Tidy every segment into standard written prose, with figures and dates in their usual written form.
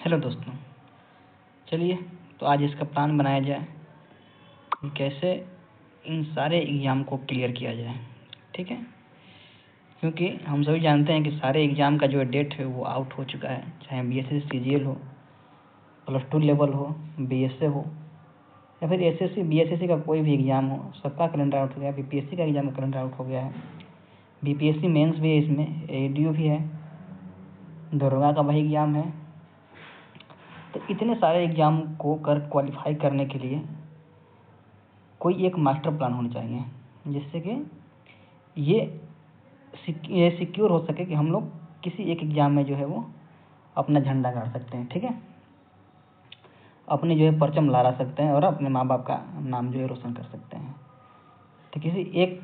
Hello दोस्तों, चलिए तो आज इसका प्लान बनाया जाए कि कैसे इन सारे एग्ज़ाम को क्लियर किया जाए। ठीक है, क्योंकि हम सभी जानते हैं कि सारे एग्ज़ाम का जो डेट है वो आउट हो चुका है, चाहे बीएससी सीजीएल हो, +2 लेवल हो, बीएसए हो या फिर एसएससी बीएसएससी का कोई भी एग्ज़ाम हो, सबका कैलेंडर आउट हो गया। बीपीएससी का एग्ज़ाम का कैलेंडर आउट हो गया है, बीपीएससी मेंस भी है, इसमें एडीओ भी है, दरोगा का वही एग्ज़ाम है। तो इतने सारे एग्ज़ाम को क्वालिफाई करने के लिए कोई एक मास्टर प्लान होना चाहिए, जिससे कि ये सिक्योर हो सके कि हम लोग किसी एक एग्ज़ाम में जो है वो अपना झंडा गाड़ सकते हैं। ठीक है, अपनी जो है परचम लहरा सकते हैं और अपने माँ बाप का नाम जो है रोशन कर सकते हैं। तो किसी एक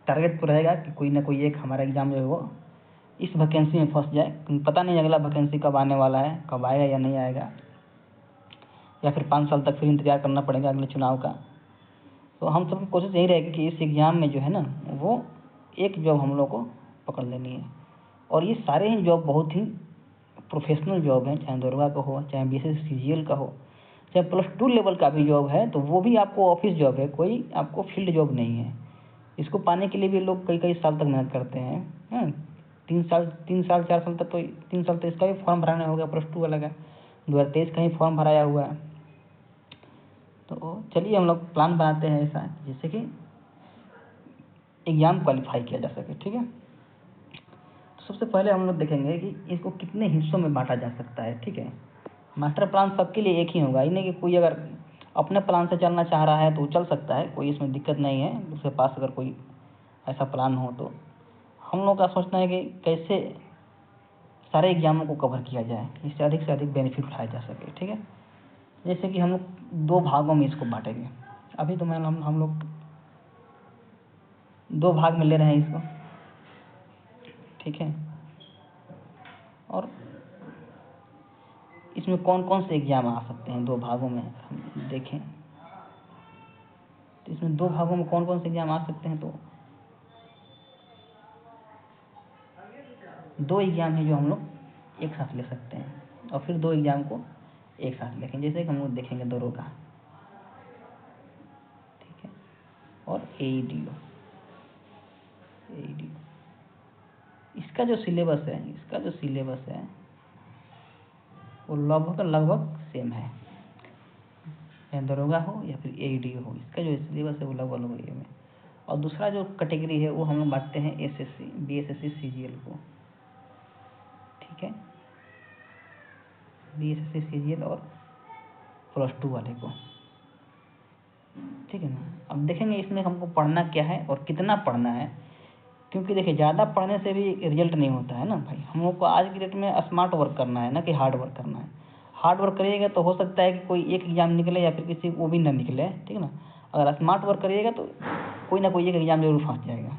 टारगेट पर रहेगा कि कोई ना कोई एक हमारा एग्ज़ाम जो है वो इस वैकेंसी में फंस जाए, क्योंकि पता नहीं अगला वैकेंसी कब आने वाला है, कब आएगा या नहीं आएगा, या फिर 5 साल तक फिर इंतज़ार करना पड़ेगा अगले चुनाव का। तो हम सबकी कोशिश यही रहेगी कि इस एग्ज़ाम में जो है ना वो एक जॉब हम लोग को पकड़ लेनी है। और ये सारे ही जॉब बहुत ही प्रोफेशनल जॉब हैं, चाहे दरोगा का हो, चाहे बीएसएससी सीजीएल का हो, चाहे +2 लेवल का भी जॉब है, तो वो भी आपको ऑफिस जॉब है, कोई आपको फील्ड जॉब नहीं है। इसको पाने के लिए भी लोग कई कई साल तक मेहनत करते हैं। 3 साल 4 साल तक, तो 3 साल तो इसका भी फॉर्म भराना होगा, +2 वाला का 2023 का ही फॉर्म भराया हुआ है। तो चलिए हम लोग प्लान बनाते हैं ऐसा जिससे कि एग्ज़ाम क्वालिफाई किया जा सके। ठीक है, तो सबसे पहले हम लोग देखेंगे कि इसको कितने हिस्सों में बांटा जा सकता है। ठीक है, मास्टर प्लान सबके लिए एक ही होगा, ये नहीं कि कोई अगर अपने प्लान से चलना चाह रहा है तो चल सकता है, कोई इसमें दिक्कत नहीं है। उसके पास अगर कोई ऐसा प्लान हो तो हम लोग का सोचना है कि कैसे सारे एग्ज़ामों को कवर किया जाए, इससे अधिक बेनिफिट उठाया जा सके। ठीक है, जैसे कि हम लोग 2 भागों में इसको बांटेंगे। अभी तो हम लोग 2 भाग में ले रहे हैं इसको। ठीक है, और इसमें कौन कौन से एग्ज़ाम आ सकते हैं 2 भागों में हम देखें तो इसमें 2 भागों में कौन कौन से एग्ज़ाम आ सकते हैं। तो 2 एग्ज़ाम हैं जो हम लोग एक साथ ले सकते हैं, और फिर 2 एग्ज़ाम को एक साथ लेंगे। जैसे कि हम लोग देखेंगे दरोगा, ठीक है, और एईडीओ। इसका जो सिलेबस है वो लगभग सेम है, चाहे दरोगा हो या फिर एईडीओ हो, इसका जो सिलेबस है वो लगभग सेम है। और दूसरा जो कैटेगरी है वो हम लोग बांटते हैं एसएससी बीएसएससी सीजीएल को। ठीक है, बीएसएससी सीजीएल और +2 वाले को। ठीक है ना, अब देखेंगे इसमें हमको पढ़ना क्या है और कितना पढ़ना है, क्योंकि देखिए ज़्यादा पढ़ने से भी रिजल्ट नहीं होता है ना भाई। हम लोग को आज की डेट में स्मार्ट वर्क करना है ना कि हार्ड वर्क करना है। हार्ड वर्क करिएगा तो हो सकता है कि कोई एक एग्ज़ाम निकले या फिर किसी वो भी ना निकले। ठीक है ना, अगर स्मार्ट वर्क करिएगा तो कोई ना कोई एक एग्ज़ाम जरूर फंस जाएगा।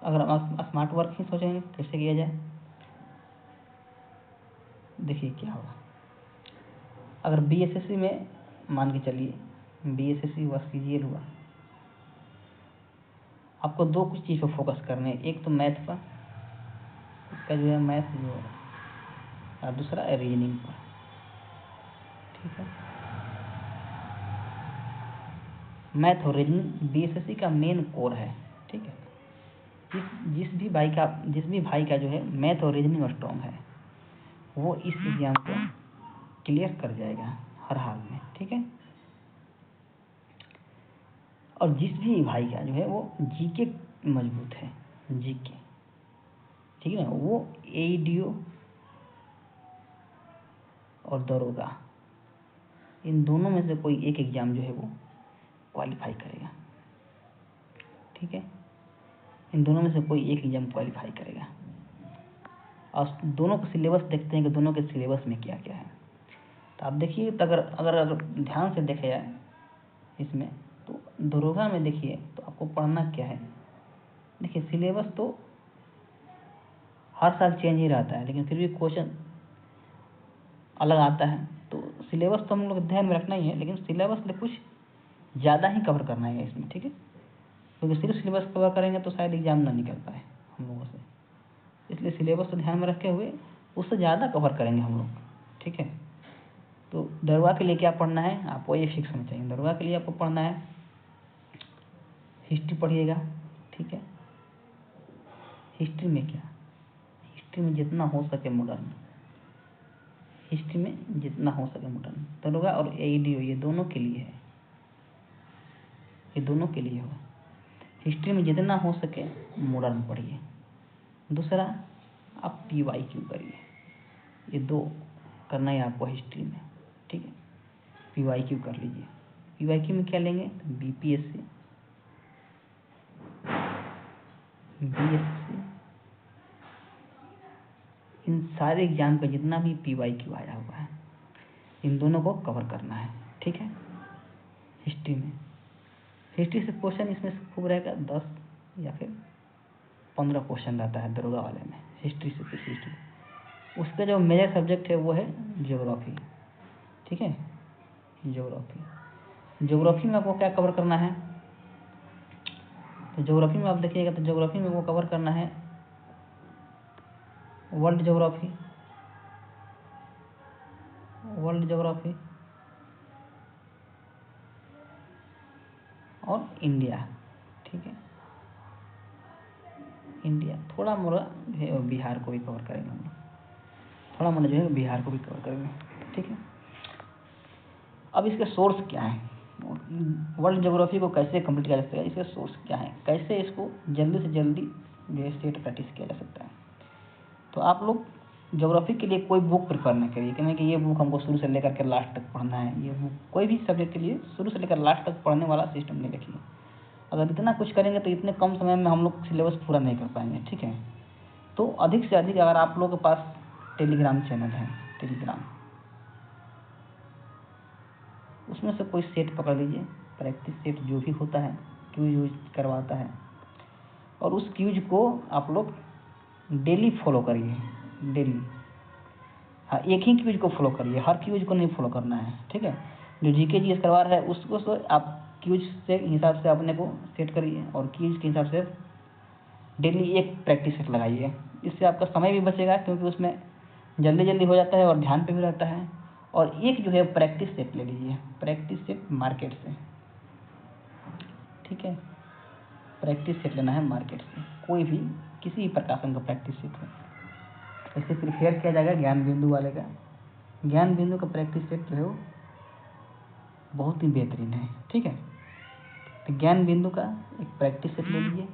अगर हम स्मार्ट वर्क ही सोचेंगे कैसे किया जाए, देखिए क्या होगा। अगर बीएसएससी में मान के चलिए, बीएसएससी हुआ, सीजीएल हुआ, आपको 2 कुछ चीज़ पर फोकस करने हैं। एक तो मैथ पर, इसका जो है मैथ जो है, और दूसरा है रीजनिंग पर। ठीक है, मैथ और रीजनिंग बीएसएससी का मेन कोर है। ठीक है, जिस भी भाई का जो है मैथ और रीजनिंग स्ट्रॉन्ग है वो इस एग्जाम को क्लियर कर जाएगा हर हाल में। ठीक है, और जिस भी भाई का जो है वो जीके मजबूत है, जीके, ठीक है ना, वो एईडीओ और दरोगा इन दोनों में से कोई एक एग्ज़ाम जो है वो क्वालिफाई करेगा। ठीक है, इन दोनों में से कोई एक एग्ज़ाम क्वालिफाई करेगा। और दोनों का सिलेबस देखते हैं कि दोनों के सिलेबस में क्या क्या है। तो आप देखिए, तो अगर ध्यान से देखे जाए इसमें, तो दरोगा में देखिए तो आपको पढ़ना क्या है। देखिए सिलेबस तो हर साल चेंज ही रहता है, लेकिन फिर भी क्वेश्चन अलग आता है। तो सिलेबस तो हम लोग ध्यान में रखना ही है, लेकिन सिलेबस में कुछ ज़्यादा ही कवर करना है इसमें। ठीक है, क्योंकि सिर्फ सिलेबस कवर करेंगे तो शायद एग्ज़ाम ना निकल पाए हम लोगों से। इसलिए सिलेबस को ध्यान में रखे हुए उससे ज़्यादा कवर करेंगे हम लोग, ठीक है। तो दरोगा के लिए क्या पढ़ना है आपको, ये फिक्स होना चाहिए। दरोगा के लिए आपको पढ़ना है हिस्ट्री पढ़िएगा, ठीक है। हिस्ट्री में क्या, हिस्ट्री में जितना हो सके मॉडर्न, हिस्ट्री में जितना हो सके मॉडर्न। दरोगा और एईडीओ ये दोनों के लिए है, ये दोनों के लिए हो। हिस्ट्री में जितना हो सके मॉडर्न पढ़िए। दूसरा आप पीवाईक्यू करिए, ये दो करना है आपको हिस्ट्री में, ठीक है। पीवाईक्यू कर लीजिए। पीवाईक्यू में क्या लेंगे, बीपीएससी, बीएससी, इन सारे एग्जाम का जितना भी पीवाईक्यू आया हुआ है इन दोनों को कवर करना है, ठीक है। हिस्ट्री में, हिस्ट्री से क्वेश्चन इसमें से खूब रहेगा 10 या फिर 15 क्वेश्चन रहता है दरोगा वाले में, हिस्ट्री से किसी हिस्ट्री। उसका जो मेजर सब्जेक्ट है वो है ज्योग्राफी, ठीक है। ज्योग्राफी, ज्योग्राफी में आपको क्या कवर करना है, तो ज्योग्राफी में आप देखिएगा तो ज्योग्राफी में वो कवर करना है वर्ल्ड ज्योग्राफी, वर्ल्ड ज्योग्राफी और इंडिया, ठीक है। इंडिया थोड़ा मोड़ा जो है बिहार को भी कवर करेंगे हम लोग, थोड़ा मोड़ा जो है बिहार को भी कवर करेंगे, ठीक है। अब इसके सोर्स क्या है, वर्ल्ड ज्योग्राफी को कैसे कंप्लीट किया जा सकता है, इसके सोर्स क्या है, कैसे इसको जल्दी से जल्दी जो है सेट प्रैक्टिस किया जा सकता है। तो आप लोग ज्योग्राफी के लिए कोई बुक प्रेफर नहीं करिए कि नहीं कि ये बुक हमको शुरू से लेकर के लास्ट तक पढ़ना है, ये बुक कोई भी सब्जेक्ट के लिए शुरू से लेकर लास्ट तक पढ़ने वाला सिस्टम नहीं रखिए। अगर इतना कुछ करेंगे तो इतने कम समय में हम लोग सिलेबस पूरा नहीं कर पाएंगे, ठीक है। तो अधिक से अधिक अगर आप लोगों के पास टेलीग्राम चैनल है, टेलीग्राम, उसमें से कोई सेट पकड़ लीजिए, प्रैक्टिस सेट जो भी होता है, क्यूज यूज करवाता है, और उस क्यूज को आप लोग डेली फॉलो करिए, डेली। हाँ, एक ही क्यूज को फॉलो करिए, हर क्यूज को नहीं फॉलो करना है, ठीक है। जो जीके जीएस करवा रहा है उसको तो आप क्यूज से हिसाब से अपने को सेट करिए और क्यूज के हिसाब से डेली एक प्रैक्टिस सेट लगाइए। इससे आपका समय भी बचेगा क्योंकि उसमें जल्दी जल्दी हो जाता है और ध्यान पे भी रहता है। और एक जो है प्रैक्टिस सेट ले लीजिए, प्रैक्टिस सेट मार्केट से, ठीक है। प्रैक्टिस सेट लेना है मार्केट से, कोई भी किसी भी प्रकाशन का प्रैक्टिस सेट हो। ऐसे प्रिफेयर किया जाएगा ज्ञान बिंदु वाले का, ज्ञान बिंदु का प्रैक्टिस सेट जो है वो बहुत ही बेहतरीन है, ठीक है। तो ज्ञान बिंदु का एक प्रैक्टिस सेट ले लीजिए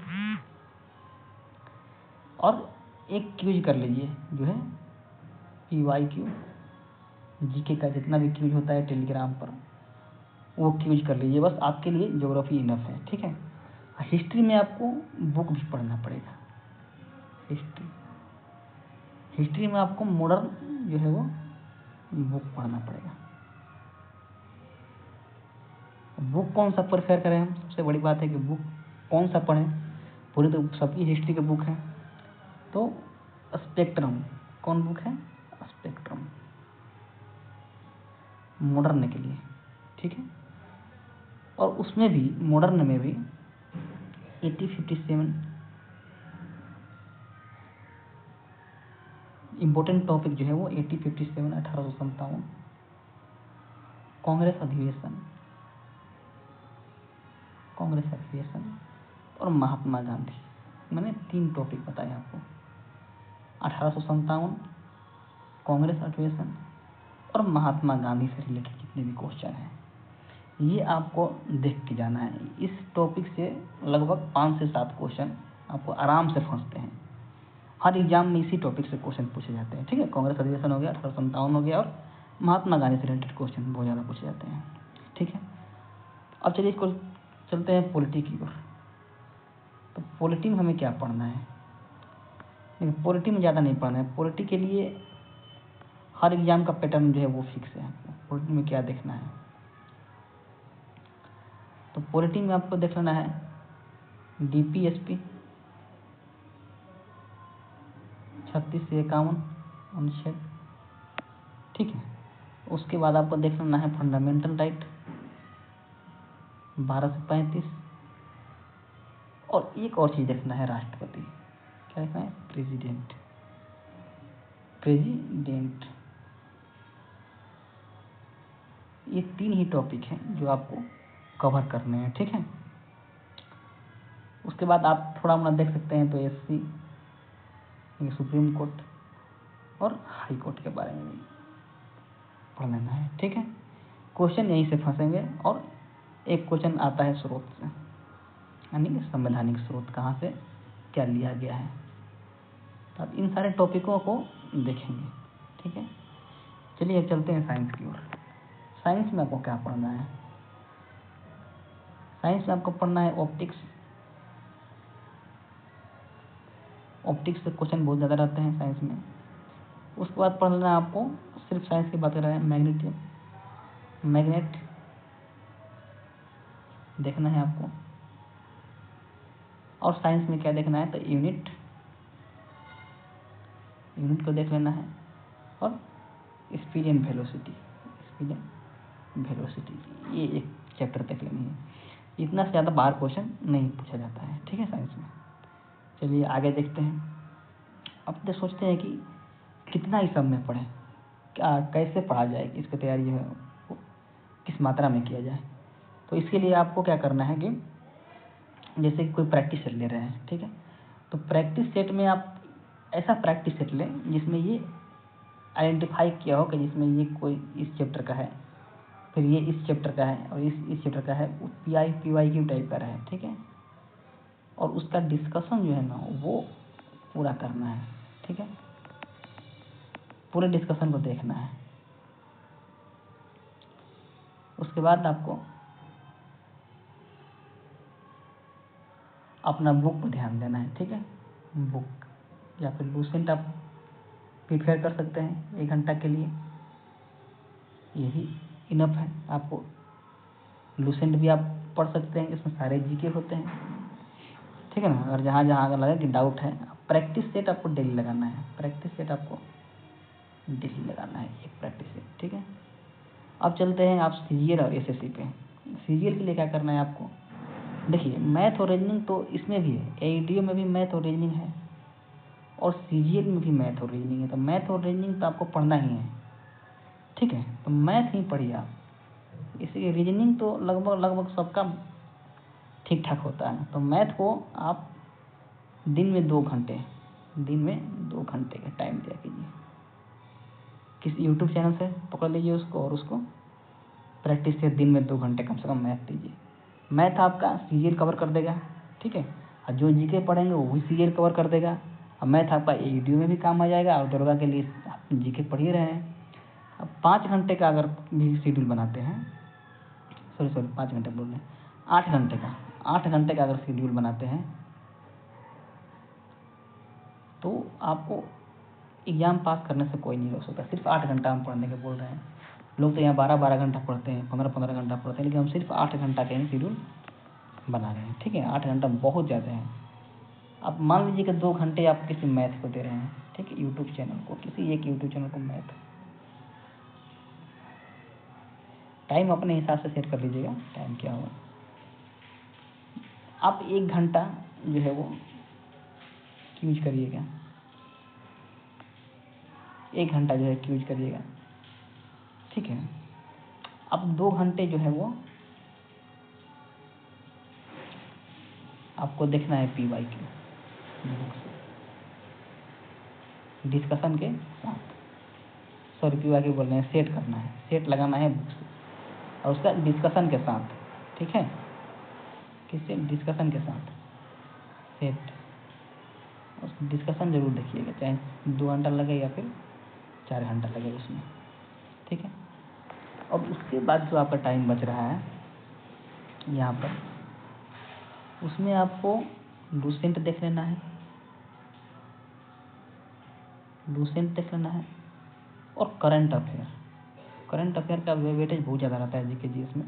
और एक क्यूज कर लीजिए जो है पीवाईक्यू, जीके का जितना भी क्यूज होता है टेलीग्राम पर वो क्यूज कर लीजिए, बस आपके लिए ज्योग्राफी इनफ है, ठीक है। हिस्ट्री में आपको बुक भी पढ़ना पड़ेगा, हिस्ट्री, हिस्ट्री में आपको मॉडर्न जो है वो बुक पढ़ना पड़ेगा। बुक कौन सा प्रेफर करें हम, सबसे बड़ी बात है कि बुक कौन सा पढ़ें, पूरी तो सबकी हिस्ट्री की बुक है। तो स्पेक्ट्रम, कौन बुक है, स्पेक्ट्रम, मॉडर्न के लिए, ठीक है। और उसमें भी मॉडर्न में भी 8057 इम्पोर्टेंट टॉपिक जो है वो 8057, 1857, कांग्रेस अधिवेशन, कांग्रेस अधिवेशन और महात्मा गांधी, मैंने 3 टॉपिक बताए आपको, 1857, कांग्रेस अधिवेशन और महात्मा गांधी से रिलेटेड जितने भी क्वेश्चन हैं ये आपको देख के जाना है। इस टॉपिक से लगभग 5 से 7 क्वेश्चन आपको आराम से फंसते हैं, हर एग्जाम में इसी टॉपिक से क्वेश्चन पूछे जाते हैं, ठीक है। कांग्रेस अधिवेशन हो गया, 1857 हो गया और महात्मा गांधी से रिलेटेड क्वेश्चन बहुत ज़्यादा पूछे जाते हैं, ठीक है। अब चलिए इसको चलते हैं पॉलिटी की ओर। तो पॉलिटी में हमें क्या पढ़ना है, लेकिन पॉलिटी में ज़्यादा नहीं पढ़ना है। पॉलिटी के लिए हर एग्जाम का पैटर्न जो है वो फिक्स है, पॉलिटी में क्या देखना है। तो पॉलिटी में आपको देख लेना है डीपीएसपी 36 से 51 अनुच्छेद, ठीक है। उसके बाद आपको देख लेना है फंडामेंटल राइट 12 से 35 और एक और चीज़ देखना है राष्ट्रपति, क्या देखना है, प्रेसिडेंट, प्रेसिडेंट। ये 3 ही टॉपिक हैं जो आपको कवर करने हैं, ठीक है। उसके बाद आप थोड़ा मोड़ा देख सकते हैं तो एससी, सुप्रीम कोर्ट और हाई कोर्ट के बारे में भी पढ़ लेना है, ठीक है। क्वेश्चन यहीं से फंसेंगे और एक क्वेश्चन आता है स्रोत से, यानी संवैधानिक स्रोत कहाँ से क्या लिया गया है। तो आप इन सारे टॉपिकों को देखेंगे, ठीक है। चलिए अब चलते हैं साइंस की ओर। साइंस में आपको क्या पढ़ना है? साइंस में आपको पढ़ना है ऑप्टिक्स। ऑप्टिक्स से क्वेश्चन बहुत ज़्यादा रहते हैं साइंस में। उसके बाद पढ़ना है आपको, सिर्फ साइंस की बात कर रहे हैं, मैग्नेट देखना है आपको। और साइंस में क्या देखना है? तो यूनिट को देख लेना है, और स्पीड एंड वेलोसिटी, ये एक चैप्टर देख लेनी है। इतना से ज़्यादा बाहर क्वेश्चन नहीं पूछा जाता है, ठीक है, साइंस में। चलिए आगे देखते हैं। अब तो सोचते हैं कि कितना ही सब में पढ़ें, क्या कैसे पढ़ा जाए, कि इसकी तैयारी है वो किस मात्रा में किया जाए। तो इसके लिए आपको क्या करना है कि जैसे कि कोई प्रैक्टिस सेट ले रहे हैं, ठीक है, तो प्रैक्टिस सेट में आप ऐसा प्रैक्टिस सेट लें जिसमें ये आइडेंटिफाई किया हो कि जिसमें ये कोई इस चैप्टर का है, फिर ये इस चैप्टर का है, और इस चैप्टर का है, PYQ टाइप का रहे, ठीक है। और उसका डिस्कशन जो है ना वो पूरा करना है, ठीक है। पूरे डिस्कशन को देखना है। उसके बाद आपको अपना बुक पर ध्यान देना है, ठीक है। बुक या फिर लूसेंट आप प्रिपेयर कर सकते हैं 1 घंटा के लिए, यही इनफ है आपको। लूसेंट भी आप पढ़ सकते हैं, इसमें सारे जीके होते हैं, ठीक है ना। अगर जहाँ जहाँ अगर लगे कि डाउट है, प्रैक्टिस सेट आपको डेली लगाना है, एक प्रैक्टिस सेट, ठीक है। अब चलते हैं आप सीजीएल और एसएससी पे। सीजीएल के लिए क्या करना है आपको? देखिए, मैथ और रीजनिंग तो इसमें भी है, एईडीओ में भी मैथ और रीजनिंग है, और सीजीएल में भी मैथ और रीजनिंग है। तो मैथ और रीजनिंग तो आपको पढ़ना ही है, ठीक है। तो मैथ ही पढ़िए आप, इसलिए रीजनिंग तो लगभग सबका ठीक ठाक होता है। तो मैथ को आप दिन में 2 घंटे का टाइम दिया कीजिए। किसी यूट्यूब चैनल से पकड़ लीजिए उसको, और उसको प्रैक्टिस से दिन में 2 घंटे कम से कम मैथ दीजिए। मैथ आपका सीजीएल कवर कर देगा, ठीक है। और जो जीके पढ़ेंगे वो भी सीजीएल कवर कर देगा। और मैथ आपका एईडीओ में भी काम आ जाएगा, और दरोगा के लिए आप जीके पढ़ ही रहे हैं। अब 5 घंटे का अगर भी शेड्यूल बनाते हैं, 5 घंटे बोल रहे हैं, 8 घंटे का अगर शेड्यूल बनाते हैं, तो आपको एग्ज़ाम पास करने से कोई नहीं रोक सकता। सिर्फ 8 घंटा हम पढ़ने के बोल रहे हैं। लोग तो यहाँ 12 घंटा पढ़ते हैं, 15 घंटा पढ़ते हैं, लेकिन हम सिर्फ 8 घंटा का ही शेड्यूल बना रहे हैं, ठीक है। 8 घंटा बहुत ज़्यादा है। आप मान लीजिए कि 2 घंटे आप किसी मैथ को दे रहे हैं, ठीक है, यूट्यूब चैनल को, किसी एक यूट्यूब चैनल को मैथ। टाइम अपने हिसाब से सेट कर लीजिएगा, टाइम क्या होगा। आप 1 घंटा जो है वो यूज करिएगा, 1 घंटा जो है यूज करिएगा, ठीक है। अब 2 घंटे जो है वो आपको देखना है PYQ डिस्कशन के साथ, PYQ बोल रहे हैं, सेट करना है, सेट लगाना है बुक से, और उसका डिस्कशन के साथ, ठीक है। किससे? डिस्कशन के साथ सेट, उस डिस्कशन जरूर देखिएगा, चाहे 2 घंटा लगे या फिर 4 घंटा लगे उसमें, ठीक है। अब उसके बाद जो आपका टाइम बच रहा है यहाँ पर, उसमें आपको लूसेंट देख लेना है, और करंट अफेयर का वेटेज बहुत ज़्यादा रहता है जीके जीएस में।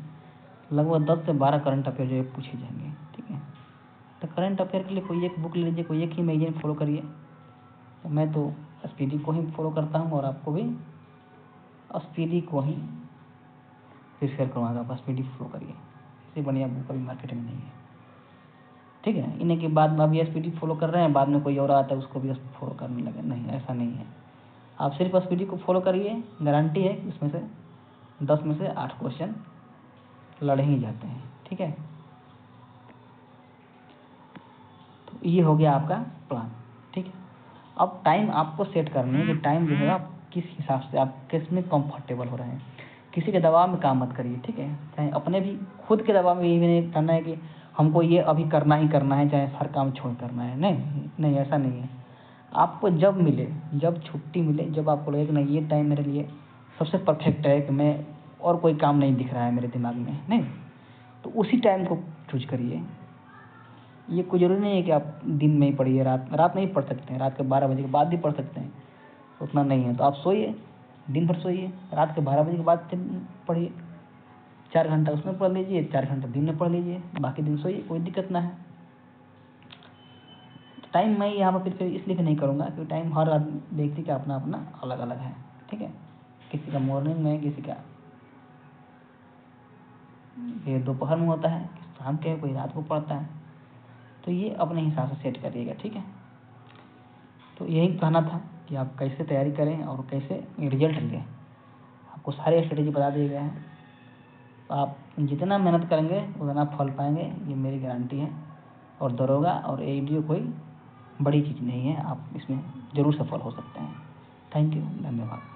लगभग 10 से 12 करंट अफेयर जो है पूछे जाएंगे, ठीक है। तो करंट अफेयर के लिए कोई एक बुक ले लीजिए, कोई एक ही मैगजीन फॉलो करिए। तो मैं तो एसपीडी को ही फॉलो करता हूँ, और आपको भी एसपीडी को ही प्रेफर करूँगा, आप एसपीडी फॉलो करिए। इससे बढ़िया बुक अभी मार्केट में नहीं है, ठीक है। इन्हीं के बाद में अभी एसपीडी फॉलो कर रहे हैं, बाद में कोई और आता है उसको भी फॉलो करने लगे, नहीं, ऐसा नहीं है। आप सिर्फ बस वीडियो को फॉलो करिए, गारंटी है कि उसमें से 10 में से 8 क्वेश्चन लड़ ही जाते हैं। ठीक है, तो ये हो गया आपका प्लान। ठीक है, अब टाइम आपको सेट करनी है कि टाइम जो है आप किस हिसाब से, आप किस में कंफर्टेबल हो रहे हैं। किसी के दबाव में काम मत करिए। ठीक है, चाहे अपने भी खुद के दबाव में ये भी नहीं करना है कि हमको ये अभी करना ही करना है, चाहे हर काम छोड़ करना है। नहीं नहीं, ऐसा नहीं है। आपको जब मिले, जब छुट्टी मिले, जब आपको लगे कि नहीं ये टाइम मेरे लिए सबसे परफेक्ट है, कि मैं और कोई काम नहीं दिख रहा है मेरे दिमाग में, नहीं, तो उसी टाइम को चूज करिए। ये कोई ज़रूरी नहीं है कि आप दिन में ही पढ़िए, रात में ही पढ़ सकते हैं, रात के 12 बजे के बाद भी पढ़ सकते हैं, उतना नहीं है तो आप सोइए, दिन भर सोइए, रात के 12 बजे के बाद पढ़िए, 4 घंटा उसमें पढ़ लीजिए, 4 घंटा दिन में पढ़ लीजिए, बाकी दिन सोइए, कोई दिक्कत ना है। टाइम मैं यहाँ पर फिर इसलिए नहीं करूँगा क्योंकि टाइम हर व्यक्ति का अपना अपना अलग अलग है। ठीक है, किसी का मॉर्निंग में, किसी का ये दोपहर में होता है, शाम के कोई रात को पढ़ता है, तो ये अपने हिसाब से सेट करिएगा। ठीक है, तो यही कहना था कि आप कैसे तैयारी करें और कैसे रिजल्ट लें। आपको सारे स्ट्रेटेजी बता दिए गए हैं, तो आप जितना मेहनत करेंगे उतना फल पाएंगे, ये मेरी गारंटी है। और दरोगा और एडीओ कोई बड़ी चीज़ नहीं है, आप इसमें ज़रूर सफल हो सकते हैं। थैंक यू, धन्यवाद।